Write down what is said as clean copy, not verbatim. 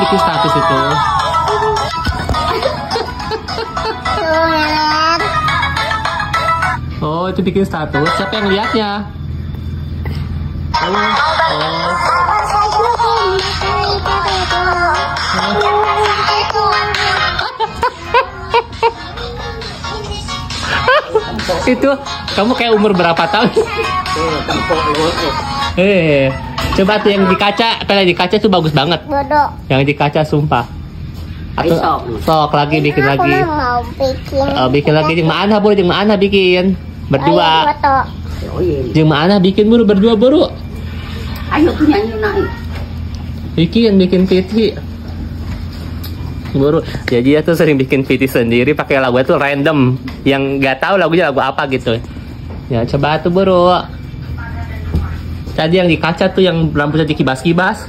bikin status itu. Oh, itu bikin status. Siapa yang lihatnya? Itu kamu kayak umur berapa tahun? Coba tuh yang di kaca, di kaca tuh bagus banget. Bodoh. Yang di kaca sumpah. Atau sok lagi bikin lagi. Bikin lagi jeung mana boleh jeung mana bikin berdua. Jeung mana bikin buru berdua buru. Ayo tuh nyanyi naik. Bikin PT. Buru. Jadi dia tuh sering bikin PT sendiri pakai lagu itu random yang nggak tahu lagunya lagu apa gitu. Ya coba tuh buru. Tadi yang di kaca tuh yang rambutnya dikibas-kibas.